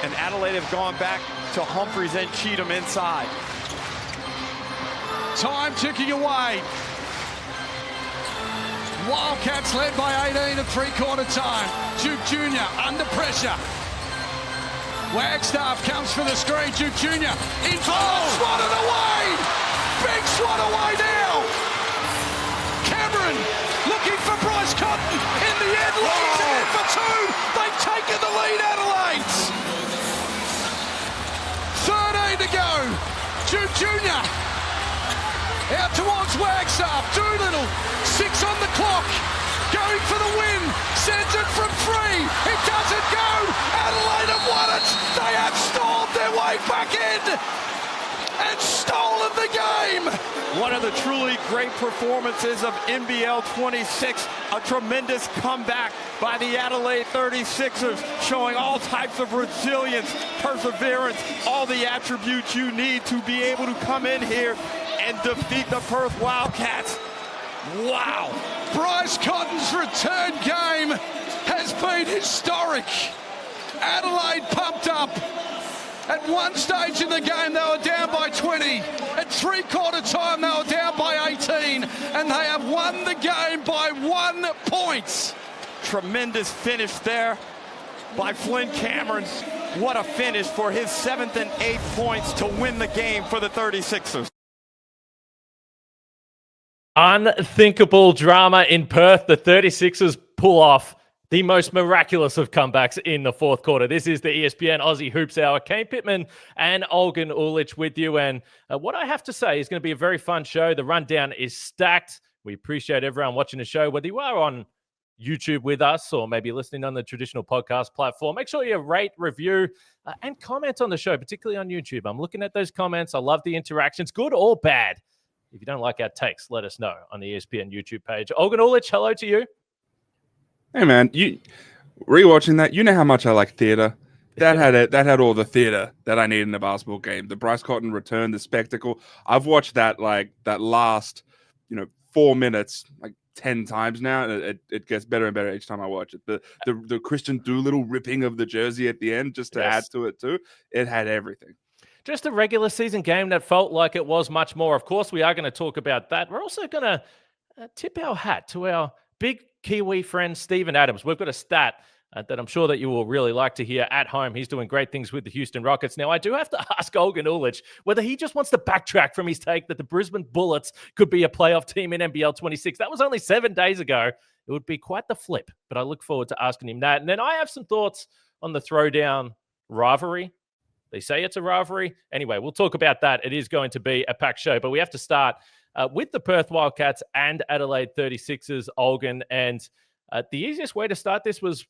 and Adelaide have gone back to Humphreys and Cheatham inside. Time ticking away. Wildcats led by 18 at three-quarter time. Duke Jr. under pressure. Wagstaff comes for the screen. Duke Jr. in front. Swatted away. Big swat away now. Cameron looking for Bryce Cotton. In the end, lays it in for two. They've taken the lead, Adelaide. 13 to go. Duke Jr. out towards Wagstaff. Doolittle, 6 on the clock. Going for the win. Sends it from 3. It doesn't go. Adelaide have won it. They have stalled their way back in and stolen the game. One of the truly great performances of NBL 26. A tremendous comeback by the Adelaide 36ers, showing all types of resilience, perseverance, all the attributes you need to be able to come in here and defeat the Perth Wildcats. Wow. Bryce Cotton's return game has been historic. Adelaide pumped up. At one stage in the game, they were down by 20. At three-quarter time, they were down by 18. And they have won the game by 1 point. Tremendous finish there by Flynn Cameron. What a finish for his 7th and 8th points to win the game for the 36ers. Unthinkable drama in Perth. The 36ers pull off the most miraculous of comebacks in the fourth quarter. This is the ESPN Aussie Hoops Hour. Kane Pittman and Olgun Ulic with you. And what I have to say is going to be a very fun show. The rundown is stacked. We appreciate everyone watching the show, whether you are on YouTube with us or maybe listening on the traditional podcast platform. Make sure you rate, review, and comment on the show, particularly on YouTube. I'm looking at those comments. I love the interactions, good or bad. If you don't like our takes, let us know on the ESPN YouTube page. Olgun Ulic, hello to you. Hey man, you rewatching that, you know how much I like theater. That had all the theater that I need in a basketball game. The Bryce Cotton return, the spectacle. I've watched that last 4 minutes 10 times now. It gets better and better each time I watch it. The Christian Doolittle ripping of the jersey at the end just to add to it too. It had everything. Just a regular season game that felt like it was much more. Of course, we are going to talk about that. We're also going to tip our hat to our big Kiwi friend, Steven Adams. We've got a stat that I'm sure that you will really like to hear at home. He's doing great things with the Houston Rockets. Now, I do have to ask Olgun Ulic whether he just wants to backtrack from his take that the Brisbane Bullets could be a playoff team in NBL 26. That was only 7 days ago. It would be quite the flip, but I look forward to asking him that. And then I have some thoughts on the throwdown rivalry. They say it's a rivalry. Anyway, we'll talk about that. It is going to be a packed show, but we have to start with the Perth Wildcats and Adelaide 36ers, Olgun. And the easiest way to start this was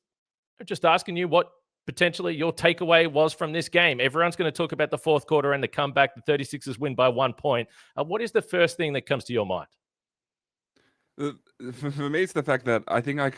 just asking you what potentially your takeaway was from this game. Everyone's going to talk about the fourth quarter and the comeback. The 36ers win by 1 point. What is the first thing that comes to your mind? For me, it's the fact that I think I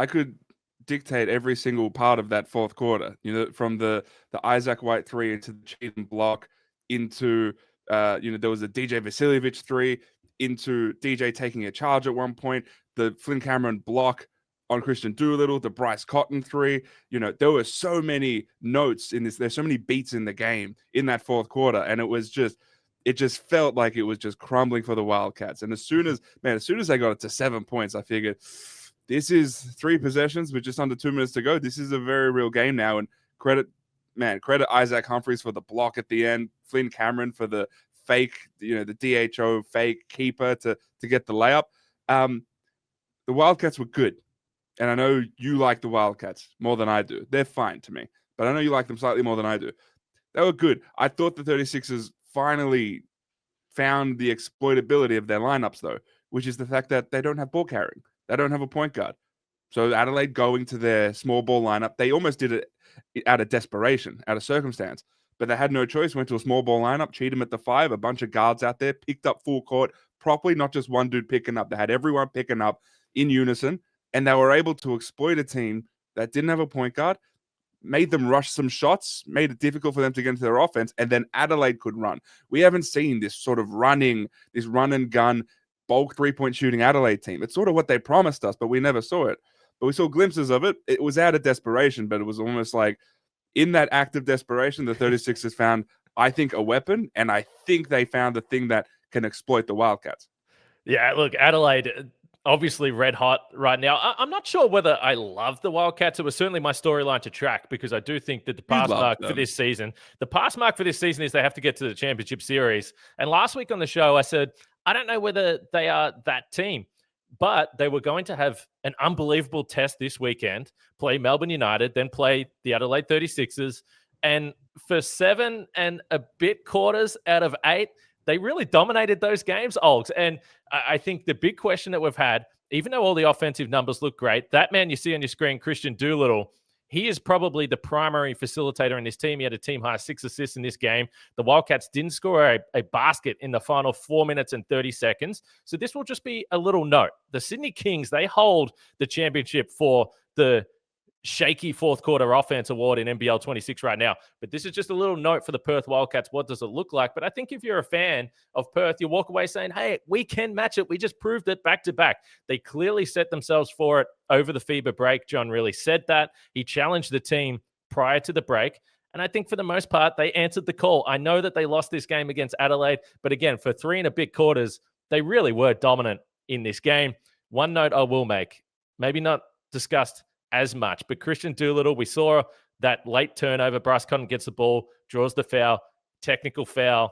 could dictate every single part of that fourth quarter. From the Isaac White 3 into the Cheatham block, into there was a DJ Vasiljevic 3, into DJ taking a charge at one point, the Flynn Cameron block on Christian Doolittle, the Bryce Cotton 3. There were so many notes in this. There's so many beats in the game in that fourth quarter, and it just felt like it was just crumbling for the Wildcats. And as soon as they got it to 7 points, I figured this is 3 possessions with just under 2 minutes to go. This is a very real game now. And credit Isaac Humphreys for the block at the end, Flynn Cameron for the fake, the DHO fake keeper to get the layup. The Wildcats were good. And I know you like the Wildcats more than I do. They're fine to me. But I know you like them slightly more than I do. They were good. I thought the 36ers finally found the exploitability of their lineups, though, which is the fact that they don't have ball carrying. They don't have a point guard. So Adelaide going to their small ball lineup, they almost did it out of desperation, out of circumstance. But they had no choice, went to a small ball lineup, Cheatham at the 5, a bunch of guards out there, picked up full court properly, not just one dude picking up. They had everyone picking up in unison, and they were able to exploit a team that didn't have a point guard, made them rush some shots, made it difficult for them to get into their offense, and then Adelaide could run. We haven't seen this sort of run and gun, bulk three-point shooting Adelaide team. It's sort of what they promised us, but we never saw it. But we saw glimpses of it. It was out of desperation, but it was almost like in that act of desperation, the 36ers found, I think, a weapon, and I think they found the thing that can exploit the Wildcats. Yeah, look, Adelaide, obviously red hot right now. I'm not sure whether I love the Wildcats. It was certainly my storyline to track because I do think that the pass mark for this season is they have to get to the championship series. And last week on the show, I said, I don't know whether they are that team, but they were going to have an unbelievable test this weekend, play Melbourne United, then play the Adelaide 36ers. And for 7 and a bit quarters out of 8, they really dominated those games, Olgs. And I think the big question that we've had, even though all the offensive numbers look great, that man you see on your screen, Christian Doolittle, he is probably the primary facilitator in this team. He had a team high 6 assists in this game. The Wildcats didn't score a basket in the final 4 minutes and 30 seconds. So this will just be a little note. The Sydney Kings, they hold the championship for the shaky fourth quarter offense award in NBL 26 right now. But this is just a little note for the Perth Wildcats. What does it look like? But I think if you're a fan of Perth, you walk away saying, hey, we can match it. We just proved it back to back. They clearly set themselves for it over the FIBA break. John really said that. He challenged the team prior to the break. And I think for the most part, they answered the call. I know that they lost this game against Adelaide, but again, for 3 and a bit quarters, they really were dominant in this game. One note I will make, maybe not discussed as much, but Christian Doolittle, we saw that late turnover. Bryce Cotton gets the ball, draws the foul, technical foul.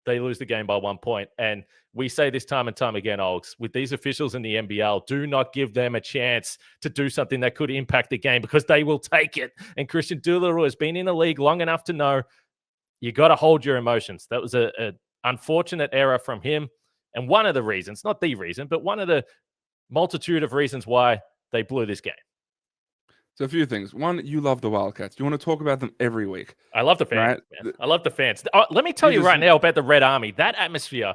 They lose the game by 1 point. And we say this time and time again, Olgs, with these officials in the NBL, do not give them a chance to do something that could impact the game because they will take it. And Christian Doolittle has been in the league long enough to know you got to hold your emotions. That was an unfortunate error from him. And one of the reasons, not the reason, but one of the multitude of reasons why they blew this game. So a few things. One, you love the Wildcats. You want to talk about them every week. I love the fans, right? Man. I love the fans. Let me tell you right now about the Red Army. That atmosphere,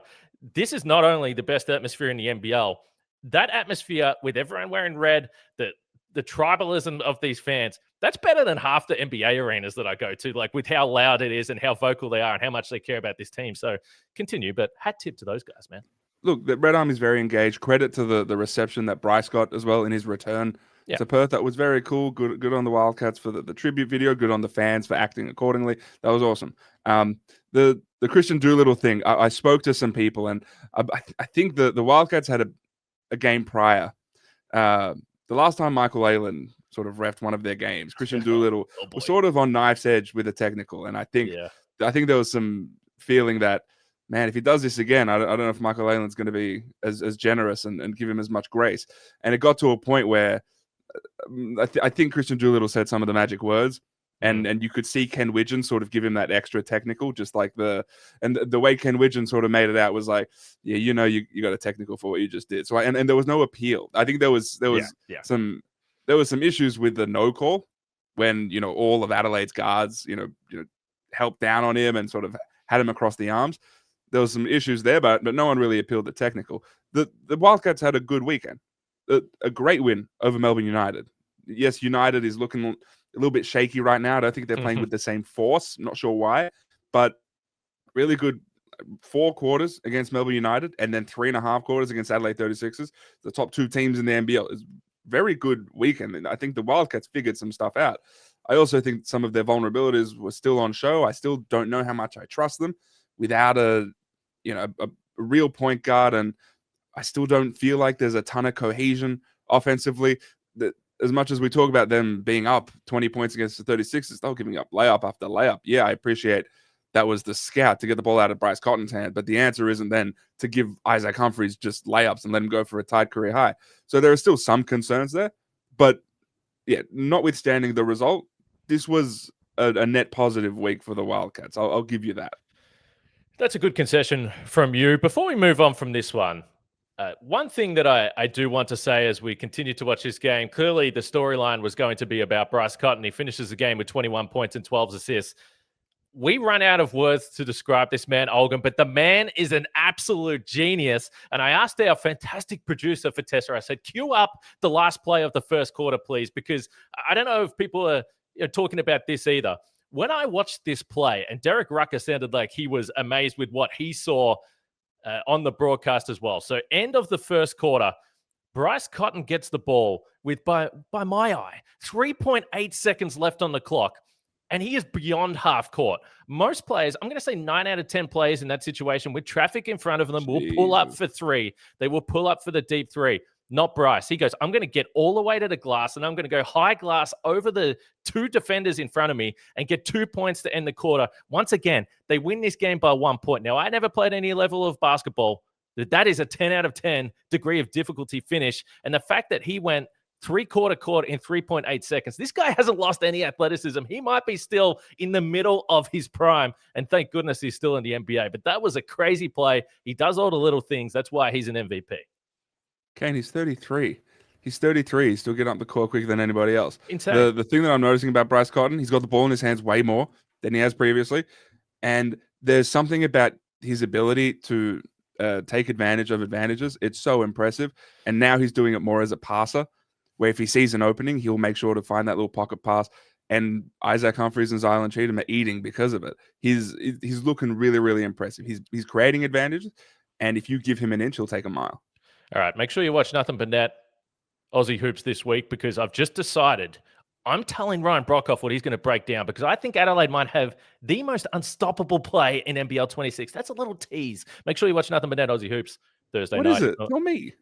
this is not only the best atmosphere in the NBL, that atmosphere with everyone wearing red, the tribalism of these fans, that's better than half the NBA arenas that I go to, like with how loud it is and how vocal they are and how much they care about this team. So continue, but hat tip to those guys, man. Look, the Red Army is very engaged. Credit to the reception that Bryce got as well in his return. Yeah. To Perth. That was very cool. Good on the Wildcats for the tribute video. Good on the fans for acting accordingly. That was awesome. The Christian Doolittle thing, I spoke to some people, and I think the Wildcats had a game prior. The last time Michael Aylen sort of reffed one of their games, Christian Doolittle was sort of on knife's edge with a technical. And I think there was some feeling that, man, if he does this again, I don't know if Michael Aylen's going to be as generous and give him as much grace. And it got to a point where I think Christian Doolittle said some of the magic words, and you could see Ken Widgeon sort of give him that extra technical, just like the way Ken Widgeon sort of made it out was like, yeah, you got a technical for what you just did. So and there was no appeal. I think there was some issues with the no call when all of Adelaide's guards helped down on him and sort of had him across the arms. There was some issues there, but no one really appealed the technical. The Wildcats had a good weekend. A great win over Melbourne United. Yes, United is looking a little bit shaky right now. I don't think they're playing with the same force. Not sure why, but really good 4 quarters against Melbourne United and then 3.5 quarters against Adelaide 36ers. The top 2 teams in the NBL. Is very good weekend. And I think the Wildcats figured some stuff out. I also think some of their vulnerabilities were still on show. I still don't know how much I trust them without a real point guard, and I still don't feel like there's a ton of cohesion offensively. As much as we talk about them being up 20 points against the 36ers, they're giving up layup after layup. Yeah, I appreciate that was the scout to get the ball out of Bryce Cotton's hand, but the answer isn't then to give Isaac Humphries just layups and let him go for a tied career high. So there are still some concerns there, but yeah, notwithstanding the result, this was a net positive week for the Wildcats. I'll give you that. That's a good concession from you. Before we move on from this one, one thing that I do want to say as we continue to watch this game, clearly the storyline was going to be about Bryce Cotton. He finishes the game with 21 points and 12 assists. We run out of words to describe this man, Olgun, but the man is an absolute genius. And I asked our fantastic producer for Tessa, I said, cue up the last play of the first quarter, please, because I don't know if people are talking about this either. When I watched this play, and Derek Rucker sounded like he was amazed with what he saw on the broadcast as well. So end of the first quarter, Bryce Cotton gets the ball with, by my eye, 3.8 seconds left on the clock. and he is beyond half court. Most players, I'm going to say 9 out of 10 players in that situation with traffic in front of them will pull up for three. They will pull up for the deep three. Not Bryce. He goes, I'm going to get all the way to the glass, and I'm going to go high glass over the 2 defenders in front of me and get 2 points to end the quarter. Once again, they win this game by 1 point. Now, I never played any level of basketball. That is a 10 out of 10 degree of difficulty finish. And the fact that he went 3/4 court in 3.8 seconds. This guy hasn't lost any athleticism. He might be still in the middle of his prime, and thank goodness he's still in the NBA. But that was a crazy play. He does all the little things. That's why he's an MVP. Kane, he's 33. He's 33. He's still getting up the court quicker than anybody else. Insane. The thing that I'm noticing about Bryce Cotton, he's got the ball in his hands way more than he has previously. And there's something about his ability to take advantage of advantages. It's so impressive. And now he's doing it more as a passer, where if he sees an opening, he'll make sure to find that little pocket pass. And Isaac Humphries and Zylan Cheatham are eating because of it. He's looking really, really impressive. He's creating advantages. And if you give him an inch, he'll take a mile. All right, make sure you watch Nothing But Net Aussie Hoops this week, because I've just decided I'm telling Ryan Brockhoff what he's going to break down, because I think Adelaide might have the most unstoppable play in NBL 26. That's a little tease. Make sure you watch Nothing But Net Aussie Hoops Thursday night. What is it? Tell me.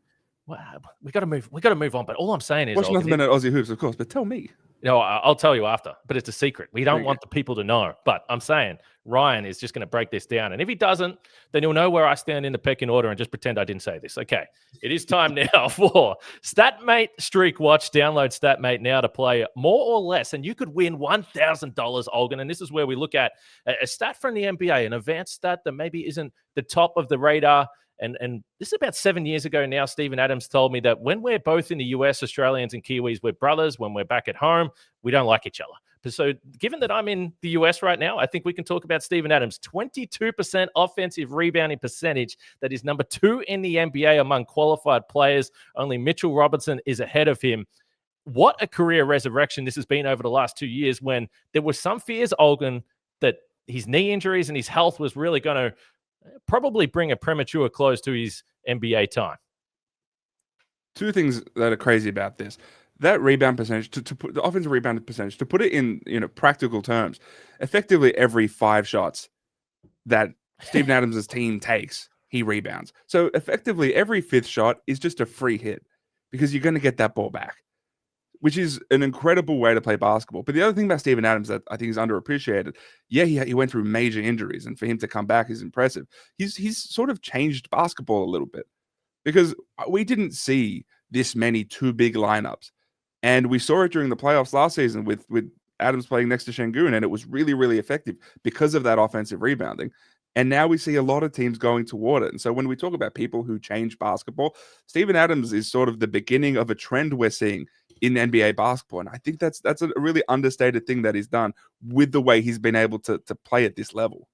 Well, we got to move on. But all I'm saying is, watch Nothing But Net Aussie Hoops, of course. But tell me. I'll tell you after, but it's a secret. We don't want the people to know. But I'm saying Ryan is just going to break this down. And if he doesn't, then you'll know where I stand in the pecking order and just pretend I didn't say this. Okay. It is time now for StatMate Streak Watch. Download StatMate now to play more or less, and you could win $1,000, Olgun. And this is where we look at a stat from the NBA, an advanced stat that maybe isn't the top of the radar. And this is about 7 years ago now. Steven Adams told me that when we're both in the US, Australians and Kiwis, we're brothers. When we're back at home, we don't like each other. So given that I'm in the US right now, I think we can talk about Steven Adams. 22% offensive rebounding percentage. That is number 2 in the NBA among qualified players. Only Mitchell Robinson is ahead of him. What a career resurrection this has been over the last 2 years, when there were some fears, Olgun, that his knee injuries and his health was really going to probably bring a premature close to his NBA time. 2 things that are crazy about this. That rebound percentage, to put the offensive rebound percentage, to put it in practical terms, effectively every 5 shots that Steven Adams' team takes, he rebounds. So effectively every 5th shot is just a free hit, because you're going to get that ball back, which is an incredible way to play basketball. But the other thing about Steven Adams that I think is underappreciated, he went through major injuries, and for him to come back is impressive. He's sort of changed basketball a little bit, because we didn't see this many 2 big lineups. And we saw it during the playoffs last season with Adams playing next to Şengün, and it was really, really effective because of that offensive rebounding. And now we see a lot of teams going toward it. And so when we talk about people who change basketball, Steven Adams is sort of the beginning of a trend we're seeing in NBA basketball. And I think that's a really understated thing that he's done with the way he's been able to play at this level.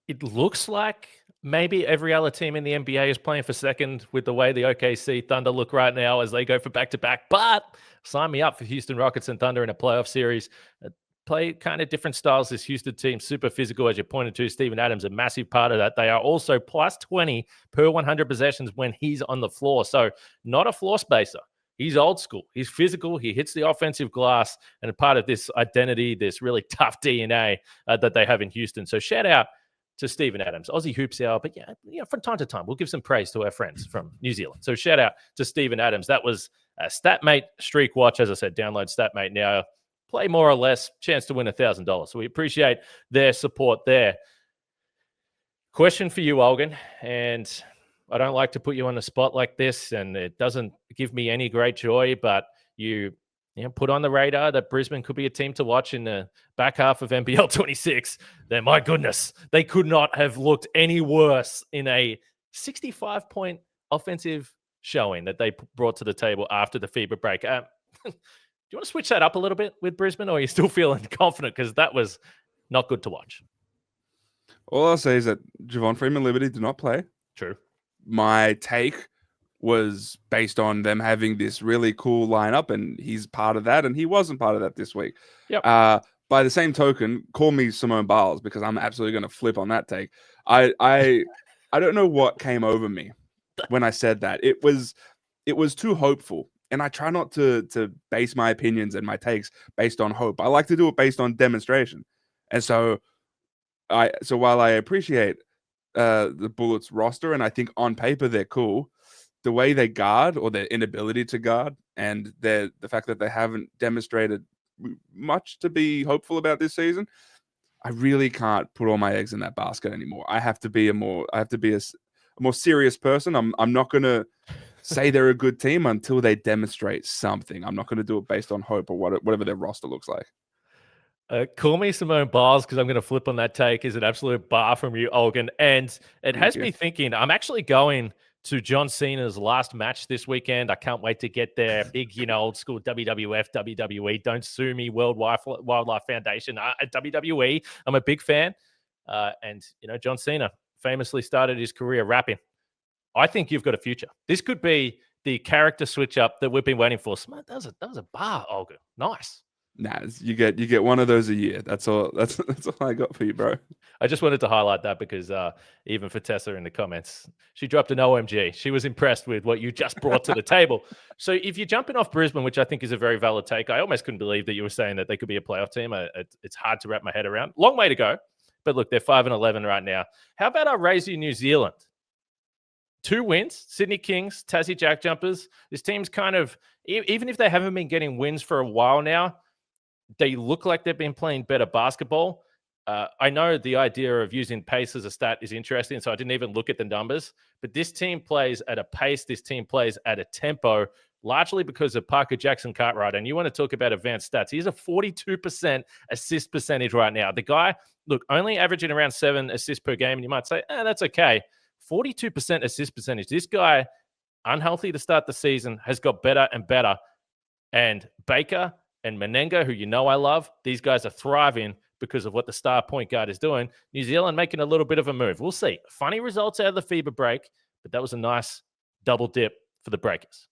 It looks like maybe every other team in the NBA is playing for second with the way the OKC Thunder look right now as they go for back-to-back. But sign me up for Houston Rockets and Thunder in a playoff series. Play kind of different styles. This Houston team, super physical, as you pointed to. Steven Adams, a massive part of that. They are also plus 20 per 100 possessions when he's on the floor. So not a floor spacer. He's old school. He's physical. He hits the offensive glass, and a part of this identity, this really tough DNA that they have in Houston. So shout out to Steven Adams, Aussie Hoops Hour. But yeah, from time to time, we'll give some praise to our friends from New Zealand. So shout out to Steven Adams. That was a StatMate Streak Watch. As I said, download StatMate now. Play more or less, chance to win $1,000. So we appreciate their support there. Question for you, Olgun, and I don't like to put you on the spot like this, and it doesn't give me any great joy, but you put on the radar that Brisbane could be a team to watch in the back half of NBL 26. Then, my goodness, they could not have looked any worse in a 65-point offensive showing that they brought to the table after the FIBA break. Do you want to switch that up a little bit with Brisbane, or are you still feeling confident? Because that was not good to watch. All I'll say is that Javon Freeman-Liberty did not play. True. My take was based on them having this really cool lineup, and he's part of that, and he wasn't part of that this week. Yep. By the same token, call me Simone Biles, because I'm absolutely going to flip on that take. I don't know what came over me when I said that. It was too hopeful. And I try not to base my opinions and my takes based on hope. I like to do it based on demonstration. And so while I appreciate the Bullets roster, and I think on paper they're cool, the way they guard, or their inability to guard, and the fact that they haven't demonstrated much to be hopeful about this season, I really can't put all my eggs in that basket anymore. I have to be a more serious person. I'm not going to say they're a good team until they demonstrate something. I'm not going to do it based on hope or whatever their roster looks like. Call me Simone Biles, because I'm going to flip on that take. Is an absolute bar from you, Olgun. And it has me thinking, I'm actually going to John Cena's last match this weekend. I can't wait to get there. Big, old school WWF, WWE. Don't sue me, World Wildlife Foundation. WWE, I'm a big fan. And, John Cena famously started his career rapping. I think you've got a future. This could be the character switch up that we've been waiting for. That was a bar, Olgun. Nice. Nah, you get one of those a year. That's all. That's all I got for you, bro. I just wanted to highlight that because even for Tessa in the comments, she dropped an OMG. She was impressed with what you just brought to the table. So if you're jumping off Brisbane, which I think is a very valid take, I almost couldn't believe that you were saying that they could be a playoff team. It's hard to wrap my head around. Long way to go. But look, they're 5-11 right now. How about I raise you New Zealand? 2 wins, Sydney Kings, Tassie Jack Jumpers. This team's kind of, even if they haven't been getting wins for a while now, they look like they've been playing better basketball. I know the idea of using pace as a stat is interesting, so I didn't even look at the numbers. But this team plays at a pace. This team plays at a tempo, largely because of Parker Jackson Cartwright. And you want to talk about advanced stats. He's a 42% assist percentage right now. The guy, look, only averaging around 7 assists per game. And you might say, that's okay. 42% assist percentage. This guy, unhealthy to start the season, has got better and better. And Baker and Menenga, who I love, these guys are thriving because of what the star point guard is doing. New Zealand making a little bit of a move. We'll see. Funny results out of the FIBA break, but that was a nice double dip for the Breakers.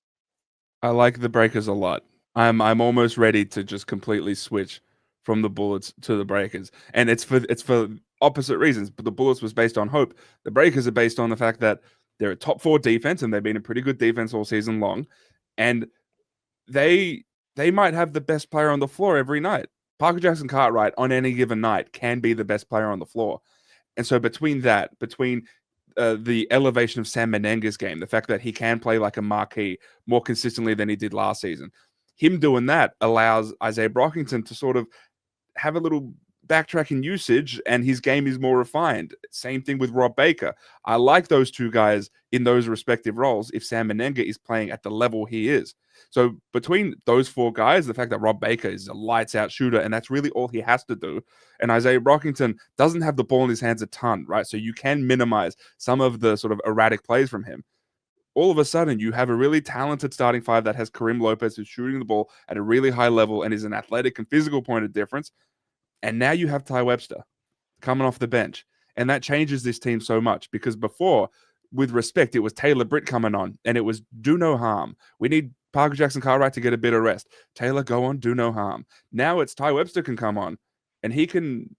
I like the Breakers a lot. I'm almost ready to just completely switch from the Bullets to the Breakers, and it's for opposite reasons. But the Bullets was based on hope. The Breakers are based on the fact that they're a top 4 defense, and they've been a pretty good defense all season long, and they might have the best player on the floor every night. Parker Jackson Cartwright on any given night can be the best player on the floor. And so between the elevation of Sam Menenga's game, the fact that he can play like a marquee more consistently than he did last season, him doing that allows Isaiah Brockington to sort of have a little backtracking usage, and his game is more refined. Same thing with Rob Baker. I like those 2 guys in those respective roles if Sam Menenga is playing at the level he is. So between those 4 guys, the fact that Rob Baker is a lights-out shooter, and that's really all he has to do, and Isaiah Brockington doesn't have the ball in his hands a ton, right? So you can minimize some of the sort of erratic plays from him. All of a sudden, you have a really talented starting 5 that has Kareem Lopez, who's shooting the ball at a really high level and is an athletic and physical point of difference. And now you have Ty Webster coming off the bench. And that changes this team so much, because before, with respect, it was Taylor Britt coming on, and it was do no harm. We need Parker Jackson Cartwright to get a bit of rest. Taylor, go on, do no harm. Now it's Ty Webster can come on, and he can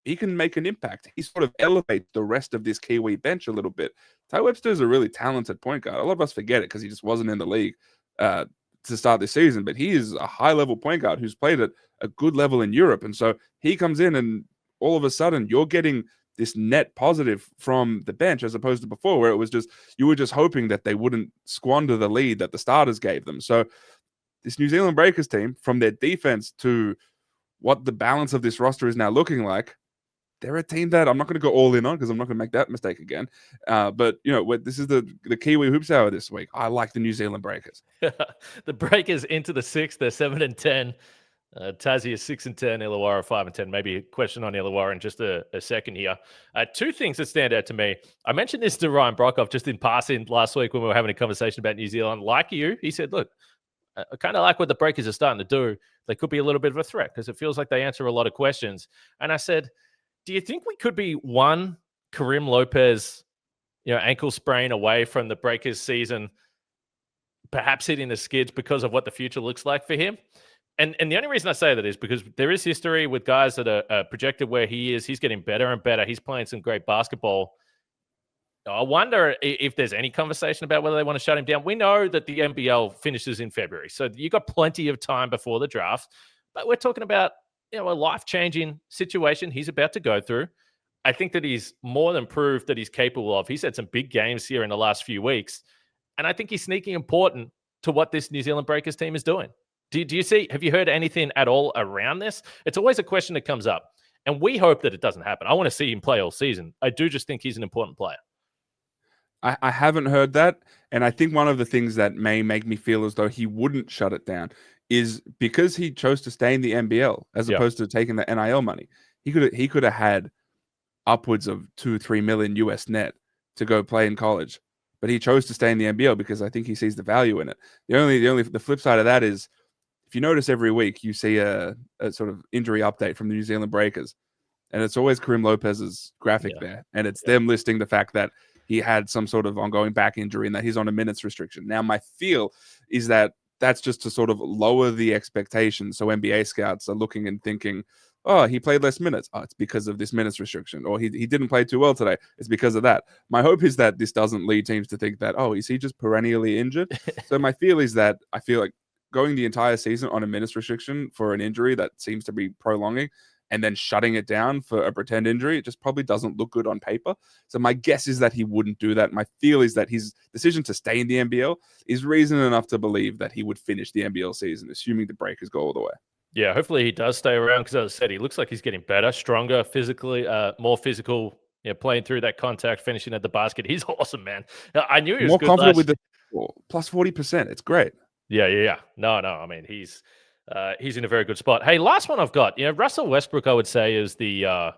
make an impact. He sort of elevates the rest of this Kiwi bench a little bit. Ty Webster is a really talented point guard. A lot of us forget it because he just wasn't in the league to start this season, but he is a high-level point guard who's played at a good level in Europe. And so he comes in, and all of a sudden you're getting this net positive from the bench, as opposed to before, where it was just, you were just hoping that they wouldn't squander the lead that the starters gave them. So this New Zealand Breakers team, from their defense to what the balance of this roster is now looking like, they're a team that I'm not going to go all in on, because I'm not going to make that mistake again. But this is the Kiwi Hoops Hour this week. I like the New Zealand Breakers. The Breakers into the 6th. They're 7-10. Tassie is 6-10, Illawarra 5-10. Maybe a question on Illawarra in just a second here. 2 things that stand out to me. I mentioned this to Ryan Brockhoff just in passing last week when we were having a conversation about New Zealand. Like you, he said, look, I kind of like what the Breakers are starting to do. They could be a little bit of a threat because it feels like they answer a lot of questions. And I said, do you think we could be one Kareem Lopez, ankle sprain away from the Breakers season, perhaps hitting the skids because of what the future looks like for him? And the only reason I say that is because there is history with guys that are projected where he is. He's getting better and better. He's playing some great basketball. I wonder if there's any conversation about whether they want to shut him down. We know that the NBL finishes in February, so you've got plenty of time before the draft. But we're talking about a life-changing situation he's about to go through. I think that he's more than proved that he's capable of. He's had some big games here in the last few weeks, and I think he's sneaking important to what this New Zealand Breakers team is doing. Do you see? Have you heard anything at all around this? It's always a question that comes up, and we hope that it doesn't happen. I want to see him play all season. I do just think he's an important player. I haven't heard that. And I think one of the things that may make me feel as though he wouldn't shut it down is because he chose to stay in the NBL as opposed to taking the NIL money. He could have had upwards of 2-3 million US net to go play in college, but he chose to stay in the NBL because I think he sees the value in it. The flip side of that is, if you notice every week you see a sort of injury update from the New Zealand Breakers, and it's always Karim Lopez's graphic there, and it's them listing the fact that he had some sort of ongoing back injury and that he's on a minutes restriction. Now, my feel is that that's just to sort of lower the expectations. So NBA scouts are looking and thinking, oh, he played less minutes. Oh, it's because of this minutes restriction. Or he didn't play too well today. It's because of that. My hope is that this doesn't lead teams to think that, oh, is he just perennially injured? So my feel is that I feel like going the entire season on a minutes restriction for an injury that seems to be prolonging and then shutting it down for a pretend injury, it just probably doesn't look good on paper. So my guess is that he wouldn't do that. My feel is that his decision to stay in the NBL is reason enough to believe that he would finish the NBL season, assuming the Breakers go all the way. Yeah, hopefully he does stay around because, as I said, he looks like he's getting better, stronger, physically, more physical, playing through that contact, finishing at the basket. He's awesome, man. I knew he was more good confident with the plus 40%. It's great. Yeah. No. I mean, he's in a very good spot. Hey, last one I've got. Russell Westbrook, I would say, is the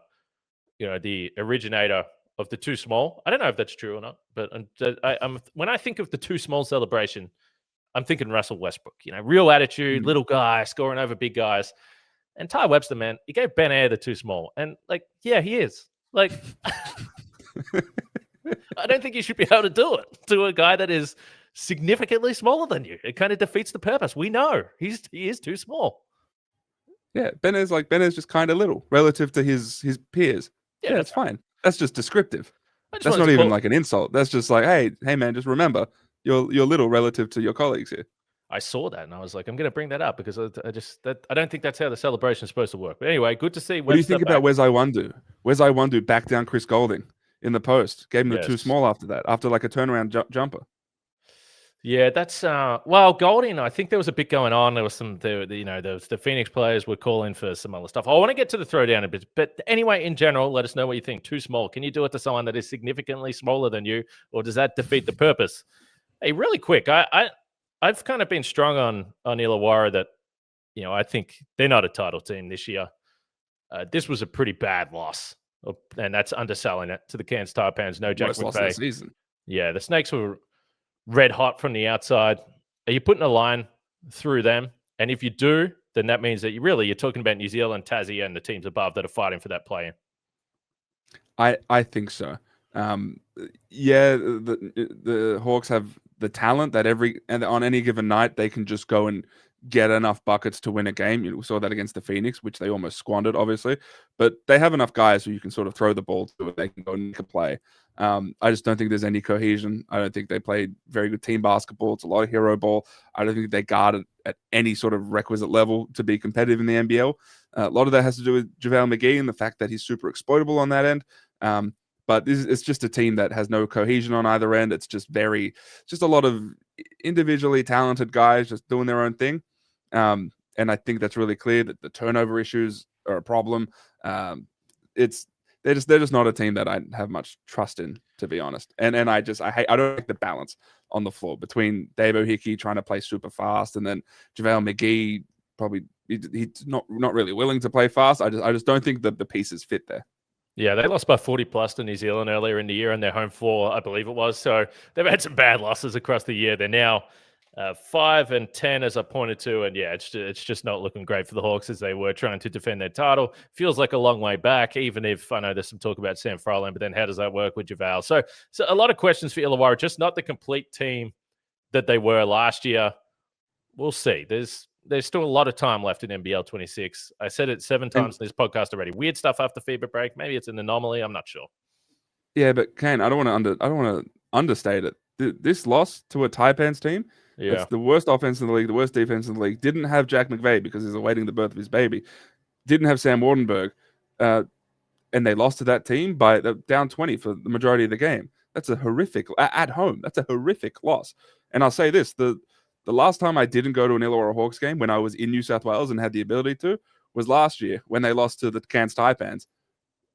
the originator of the too small. I don't know if that's true or not, but when I think of the too small celebration, I'm thinking Russell Westbrook. Real attitude, little guy scoring over big guys. And Ty Webster, man, he gave Ben Air the too small, and he is I don't think you should be able to do it to a guy that is significantly smaller than you. It kind of defeats the purpose. We know he is too small. Yeah, Ben is just kind of little relative to his peers. Yeah, that's fine. That's just descriptive. That's not even like an insult. That's just like, hey man, just remember you're little relative to your colleagues here. I saw that and I was like, I'm going to bring that up because I don't think that's how the celebration is supposed to work. But anyway, good to see. What do you think about Wes Iwundu? Wes Iwundu backed down Chris Golding in the post, gave him the too small after that, after like a turnaround jumper. Yeah, that's Golding. I think there was a bit going on. There was the Phoenix players were calling for some other stuff. I want to get to the throwdown a bit, but anyway, in general, let us know what you think. Too small? Can you do it to someone that is significantly smaller than you, or does that defeat the purpose? Hey, really quick, I've kind of been strong on Illawarra that I think they're not a title team this year. This was a pretty bad loss, and that's underselling it to the Cairns Taipans. No Jack McVay. Season. Yeah, the Snakes were red hot from the outside. Are you putting a line through them? And if you do, then that means that you're talking about New Zealand, Tassie, and the teams above that are fighting for that play-in. I think so. The Hawks have the talent that on any given night they can just go and get enough buckets to win a game. We saw that against the Phoenix, which they almost squandered, obviously. But they have enough guys who you can sort of throw the ball to, they can go and make a play. I just don't think there's any cohesion. I don't think they played very good team basketball. It's a lot of hero ball. I don't think they guarded at any sort of requisite level to be competitive in the NBL. A lot of that has to do with JaVale McGee and the fact that he's super exploitable on that end. But it's just a team that has no cohesion on either end. It's just a lot of individually talented guys just doing their own thing. And I think that's really clear that the turnover issues are a problem. They're just not a team that I have much trust in, to be honest. And I don't like the balance on the floor between Dave O'Hickey trying to play super fast and then JaVale McGee probably he's not really willing to play fast. I just don't think that the pieces fit there. Yeah, they lost by 40 plus to New Zealand earlier in the year, and they're home floor, I believe it was. So they've had some bad losses across the year. They're now 5-10, as I pointed to, and yeah, it's just not looking great for the Hawks as they were trying to defend their title. Feels like a long way back, even if I know there's some talk about Sam Froling, but then how does that work with JaVale? So a lot of questions for Illawarra, just not the complete team that they were last year. We'll see. There's still a lot of time left in NBL 26. I said it 7 times in this podcast already. Weird stuff after FIBA break. Maybe it's an anomaly. I'm not sure. Yeah, but Kane, I don't want to understate it. This loss to a Taipans team, that's the worst offense in the league, the worst defense in the league, didn't have Jack McVeigh because he's awaiting the birth of his baby, didn't have Sam Wardenberg, and they lost to that team by down 20 for the majority of the game. That's a horrific at home. That's a horrific loss. And I'll say this: the last time I didn't go to an Illawarra Hawks game when I was in New South Wales and had the ability to was last year when they lost to the Cairns Taipans,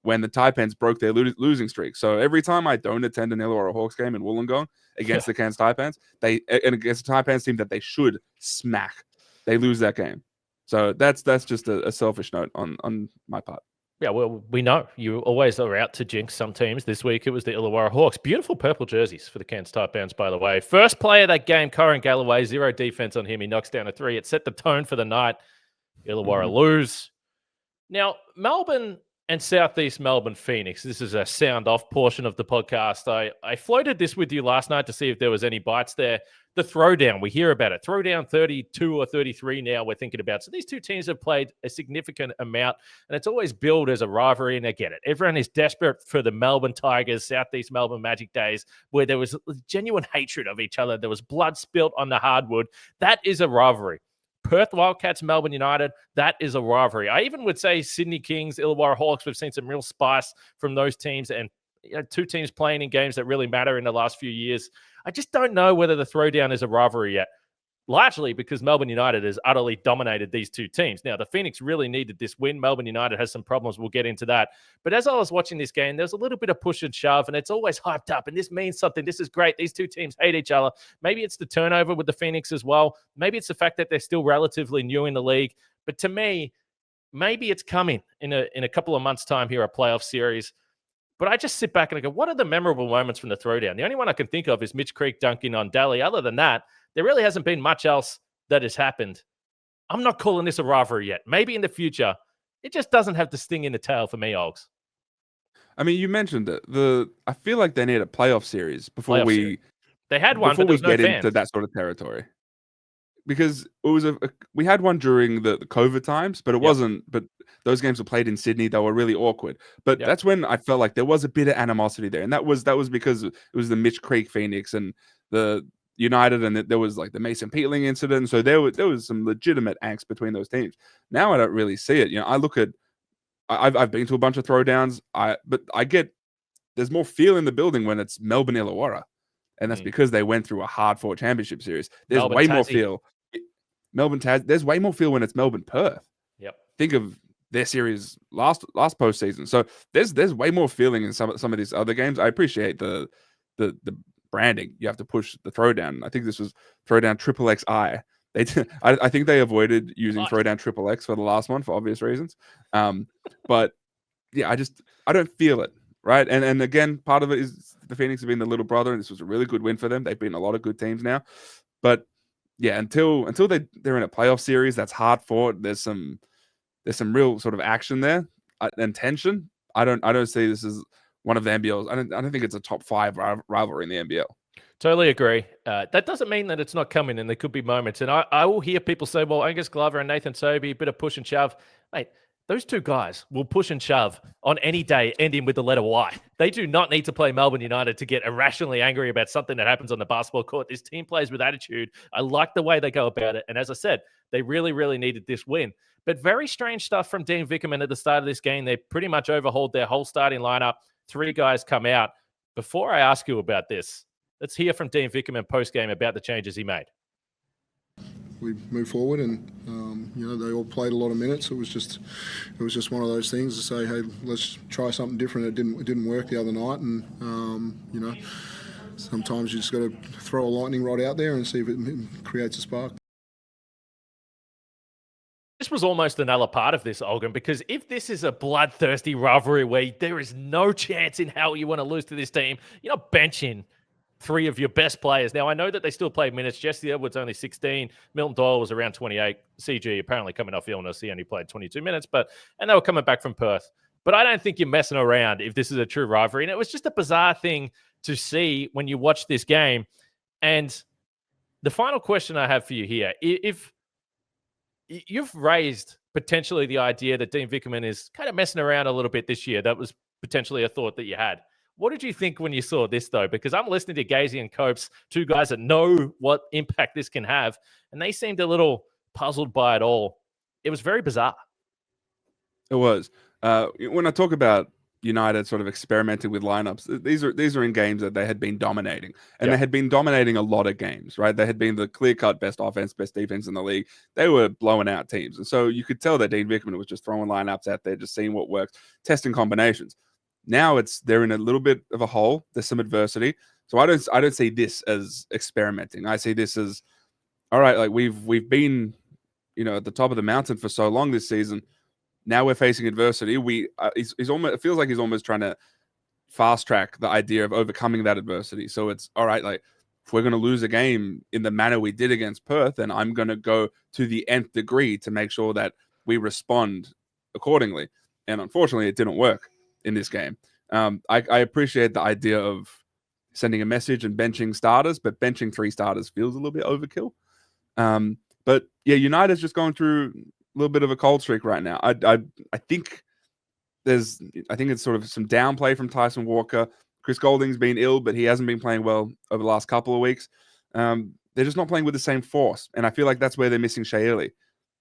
when the Taipans broke their losing streak. So every time I don't attend an Illawarra Hawks game in Wollongong against the Cairns Taipans, and against a Taipans team that they should smack, they lose that game. So that's just a selfish note on my part. Yeah, well, we know you always are out to jinx some teams. This week it was the Illawarra Hawks. Beautiful purple jerseys for the Cairns Taipans, by the way. First play of that game, Corin Galloway, 0 defense on him. He knocks down a 3. It set the tone for the night. Illawarra lose. Now, Melbourne and Southeast Melbourne Phoenix. This is a sound off portion of the podcast. I floated this with you last night to see if there was any bites there. The throwdown, we hear about it. Throwdown 32 or 33 now we're thinking about. So these two teams have played a significant amount, and it's always billed as a rivalry, and I get it. Everyone is desperate for the Melbourne Tigers, Southeast Melbourne Magic days, where there was genuine hatred of each other. There was blood spilt on the hardwood. That is a rivalry. Perth Wildcats, Melbourne United, that is a rivalry. I even would say Sydney Kings, Illawarra Hawks, we've seen some real spice from those teams, and two teams playing in games that really matter in the last few years. I just don't know whether the throwdown is a rivalry yet, largely because Melbourne United has utterly dominated these two teams. Now, the Phoenix really needed this win. Melbourne United has some problems. We'll get into that. But as I was watching this game, there's a little bit of push and shove, and it's always hyped up, and this means something. This is great. These two teams hate each other. Maybe it's the turnover with the Phoenix as well. Maybe it's the fact that they're still relatively new in the league. But to me, maybe it's coming in a couple of months' time here, a playoff series. But I just sit back and I go, what are the memorable moments from the throwdown? The only one I can think of is Mitch Creek dunking on Daly. Other than that, there really hasn't been much else that has happened. I'm not calling this a rivalry yet. Maybe in the future. It just doesn't have the sting in the tail for me, Ogs. I mean, you mentioned it. I feel like they need a playoff series before They had one, but there was no fans. Into that sort of territory. Because it was we had one during the COVID times, but it wasn't. But those games were played in Sydney. They were really awkward. But that's when I felt like there was a bit of animosity there, and that was because it was the Mitch Creek Phoenix and the United, and there was like the Mason Peatling incident. So there was some legitimate angst between those teams. Now I don't really see it. I look at I've been to a bunch of throwdowns. But I get there's more feel in the building when it's Melbourne Illawarra. And that's because they went through a hard-fought championship series. There's Melbourne, way Tassie. more feel. Melbourne Taz. There's way more feel when it's Melbourne Perth. Yep. Think of their series last postseason. So there's way more feeling in some of these other games. I appreciate the branding. You have to push the throwdown. I think this was throwdown XXXI. I think they avoided using throwdown XXX for the last one for obvious reasons. But yeah, I don't feel it. Right. And again, part of it is the Phoenix have been the little brother, and this was a really good win for them. They've beaten a lot of good teams now. But yeah, until they're in a playoff series that's hard fought, there's some real sort of action there and tension. I don't see this as one of the NBL's. I don't think it's a top 5 rivalry in the NBL. Totally agree. That doesn't mean that it's not coming, and there could be moments. And I will hear people say, well, Angus Glover and Nathan Sobey, a bit of push and shove. Mate, those two guys will push and shove on any day ending with the letter Y. They do not need to play Melbourne United to get irrationally angry about something that happens on the basketball court. This team plays with attitude. I like the way they go about it. And as I said, they really, really needed this win. But very strange stuff from Dean Vickerman at the start of this game. They pretty much overhauled their whole starting lineup. 3 guys come out. Before I ask you about this, let's hear from Dean Vickerman post-game about the changes he made. We moved forward, and they all played a lot of minutes. It was just one of those things to say, hey, let's try something different. It didn't work the other night, and sometimes you just got to throw a lightning rod out there and see if it creates a spark. This was almost another part of this, Olgun, because if this is a bloodthirsty rivalry where there is no chance in hell you want to lose to this team, you're not benching 3 of your best players. Now, I know that they still played minutes. Jesse Edwards only 16. Milton Doyle was around 28. CG apparently coming off illness. He only played 22 minutes, and they were coming back from Perth. But I don't think you're messing around if this is a true rivalry. And it was just a bizarre thing to see when you watch this game. And the final question I have for you here, if you've raised potentially the idea that Dean Vickerman is kind of messing around a little bit this year, that was potentially a thought that you had. What did you think when you saw this, though? Because I'm listening to Gazy and Copes, two guys that know what impact this can have, and they seemed a little puzzled by it all. It was very bizarre. It was. When I talk about United sort of experimenting with lineups, these are in games that they had been dominating, and they had been dominating a lot of games, right? They had been the clear-cut best offense, best defense in the league. They were blowing out teams, and so you could tell that Dean Vickman was just throwing lineups out there, just seeing what works, testing combinations. Now they're in a little bit of a hole. There's some adversity, so I don't see this as experimenting. I see this as, all right, like we've been, at the top of the mountain for so long this season. Now we're facing adversity. He's almost, it feels like he's almost trying to fast track the idea of overcoming that adversity. So it's all right. Like, if we're going to lose a game in the manner we did against Perth, then I'm going to go to the nth degree to make sure that we respond accordingly. And unfortunately, it didn't work in this game. I appreciate the idea of sending a message and benching starters, but benching 3 starters feels a little bit overkill. But yeah, United's just going through a little bit of a cold streak right now. I think it's sort of some downplay from Tyson Walker. Chris Golding's been ill, but he hasn't been playing well over the last couple of weeks. They're just not playing with the same force, and I feel like that's where they're missing Shayeli,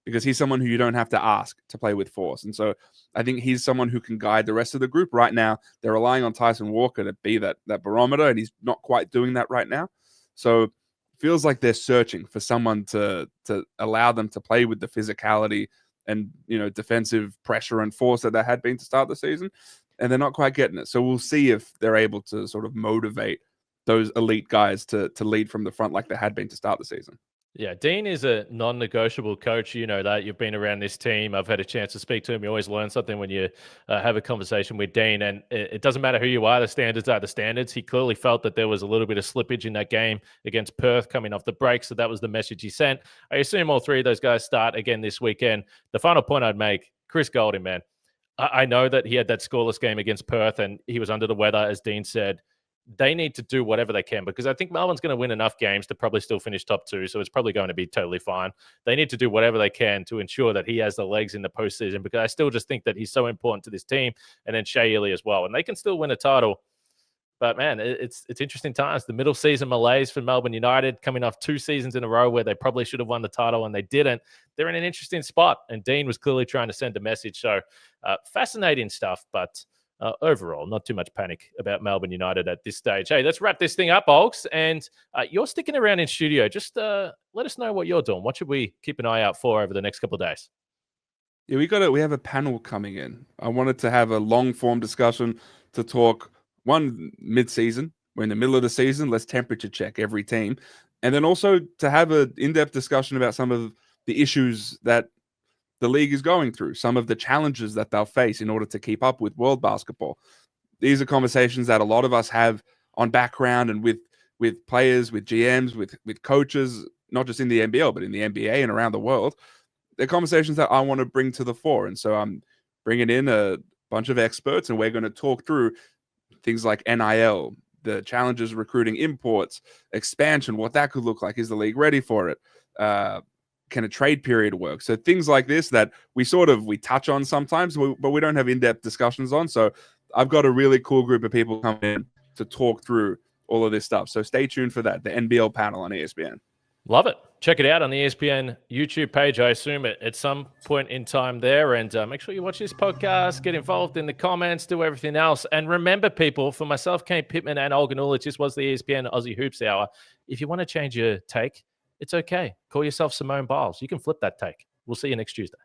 because he's someone who you don't have to ask to play with force. And so I think he's someone who can guide the rest of the group. Right now, they're relying on Tyson Walker to be that barometer, and he's not quite doing that right now. So it feels like they're searching for someone to allow them to play with the physicality and, defensive pressure and force that they had been to start the season, and they're not quite getting it. So we'll see if they're able to sort of motivate those elite guys to lead from the front like they had been to start the season. Yeah, Dean is a non-negotiable coach. You know that. You've been around this team. I've had a chance to speak to him. You always learn something when you have a conversation with Dean. And it doesn't matter who you are. The standards are the standards. He clearly felt that there was a little bit of slippage in that game against Perth coming off the break. So that was the message he sent. I assume all 3 of those guys start again this weekend. The final point I'd make, Chris Golding, man. I know that he had that scoreless game against Perth and he was under the weather, as Dean said. They need to do whatever they can, because I think Melbourne's going to win enough games to probably still finish top 2. So it's probably going to be totally fine. They need to do whatever they can to ensure that he has the legs in the postseason, because I still just think that he's so important to this team, and then Shayeli as well. And they can still win a title. But man, it's interesting times. The middle season malaise for Melbourne United, coming off 2 seasons in a row where they probably should have won the title and they didn't. They're in an interesting spot, and Dean was clearly trying to send a message. So fascinating stuff, but overall, not too much panic about Melbourne United at this stage. Hey, let's wrap this thing up, Olks. And you're sticking around in studio. Just let us know what you're doing. What should we keep an eye out for over the next couple of days? Yeah, we have a panel coming in. I wanted to have a long-form discussion to talk, one, mid-season. We're in the middle of the season. Let's temperature check every team. And then also to have an in-depth discussion about some of the issues that the league is going through, some of the challenges that they'll face in order to keep up with world basketball. These are conversations that a lot of us have on background and with players, with GMs, with coaches, not just in the NBL, but in the NBA and around the world. They're conversations that I want to bring to the fore. And so I'm bringing in a bunch of experts, and we're going to talk through things like NIL, the challenges recruiting imports, expansion, what that could look like. Is the league ready for it? Can a trade period work? So things like this that we touch on sometimes, but we don't have in-depth discussions on. So I've got a really cool group of people coming in to talk through all of this stuff. So stay tuned for that, the NBL panel on ESPN. Love it. Check it out on the ESPN YouTube page, I assume, at some point in time there. And make sure you watch this podcast, get involved in the comments, do everything else. And remember, people, for myself, Kane Pittman, and Olga Nulic, this was the ESPN Aussie Hoops Hour. If you want to change your take, it's okay. Call yourself Simone Biles. You can flip that take. We'll see you next Tuesday.